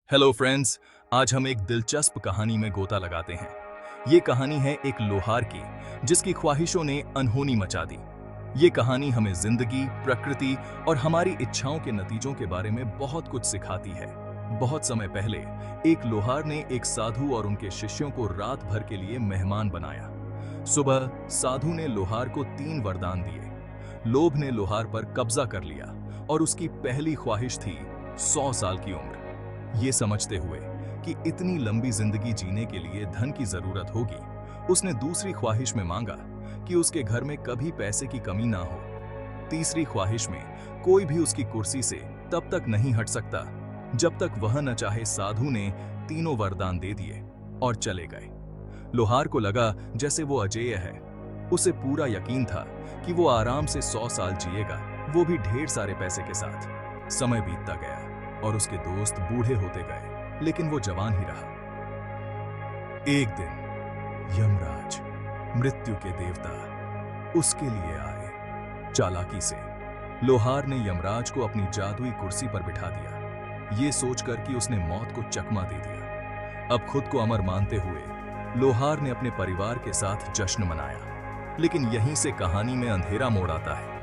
Hello friends, आज हम एक दिलचस्प कहानी में गोता लगाते हैं। ये कहानी है एक लोहार की, जिसकी ख्वाहिशों ने अनहोनी मचा दी। ये कहानी हमें जिंदगी, प्रकृति और हमारी इच्छाओं के नतीजों के बारे में बहुत कुछ सिखाती है। बहुत समय पहले एक लोहार ने एक साधु और उनके शिष्यों को रात भर के लिए मेहमान बनाया। सुबह साधु ने लोहार को 3 वरदान दिए। लोभ ने लोहार पर कब्जा कर लिया और उसकी पहली ख्वाहिश थी 100 साल की उम्र। ये समझते हुए कि इतनी लंबी जिंदगी जीने के लिए धन की जरूरत होगी, उसने दूसरी ख्वाहिश में मांगा कि उसके घर में कभी पैसे की कमी ना हो। तीसरी ख्वाहिश में कोई भी उसकी कुर्सी से तब तक नहीं हट सकता जब तक वह न चाहे। साधु ने तीनों वरदान दे दिए और चले गए। लोहार को लगा जैसे वो अजेय है। उसे पूरा यकीन था कि वो आराम से 100 साल जिएगा, वो भी ढेर सारे पैसे के साथ। समय बीतता गया और उसके दोस्त बूढ़े होते गए, लेकिन वो जवान ही रहा। एक दिन यमराज, मृत्यु के देवता, उसके लिए आए। चालाकी से लोहार ने यमराज को अपनी जादुई कुर्सी पर बिठा दिया, ये सोचकर कि उसने मौत को चकमा दे दिया। अब खुद को अमर मानते हुए लोहार ने अपने परिवार के साथ जश्न मनाया। लेकिन यहीं से कहानी में अंधेरा मोड़ आता है।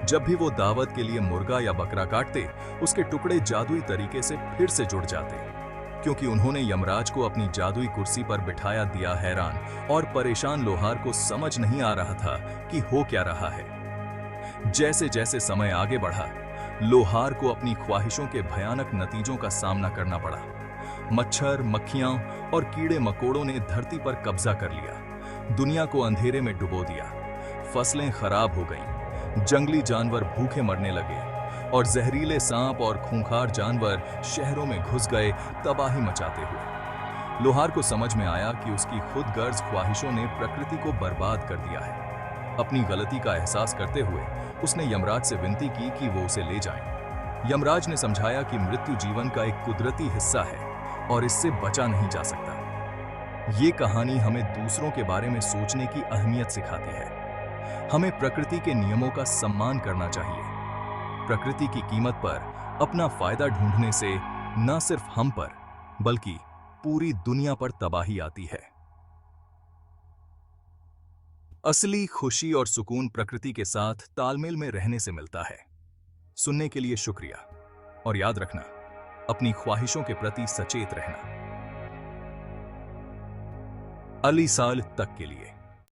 जब भी वो दावत के लिए मुर्गा या बकरा काटते, उसके टुकड़े जादुई तरीके से फिर से जुड़ जाते, क्योंकि उन्होंने यमराज को अपनी जादुई कुर्सी पर बिठाया दिया। हैरान और परेशान लोहार को समझ नहीं आ रहा था कि हो क्या रहा है। जैसे जैसे समय आगे बढ़ा, लोहार को अपनी ख्वाहिशों के भयानक नतीजों का सामना करना पड़ा। मच्छर, मक्खियां और कीड़े मकोड़ों ने धरती पर कब्जा कर लिया, दुनिया को अंधेरे में डुबो दिया। फसलें खराब हो गईं, जंगली जानवर भूखे मरने लगे और जहरीले सांप और खूंखार जानवर शहरों में घुस गए, तबाही मचाते हुए। लोहार को समझ में आया कि उसकी खुदगर्ज ख्वाहिशों ने प्रकृति को बर्बाद कर दिया है। अपनी गलती का एहसास करते हुए उसने यमराज से विनती की कि वो उसे ले जाएं। यमराज ने समझाया कि मृत्यु जीवन का एक कुदरती हिस्सा है और इससे बचा नहीं जा सकता। ये कहानी हमें दूसरों के बारे में सोचने की अहमियत सिखाती है। हमें प्रकृति के नियमों का सम्मान करना चाहिए। प्रकृति की कीमत पर अपना फायदा ढूंढने से न सिर्फ हम पर, बल्कि पूरी दुनिया पर तबाही आती है। असली खुशी और सुकून प्रकृति के साथ तालमेल में रहने से मिलता है। सुनने के लिए शुक्रिया और याद रखना, अपनी ख्वाहिशों के प्रति सचेत रहना। अली साल तक के लिए।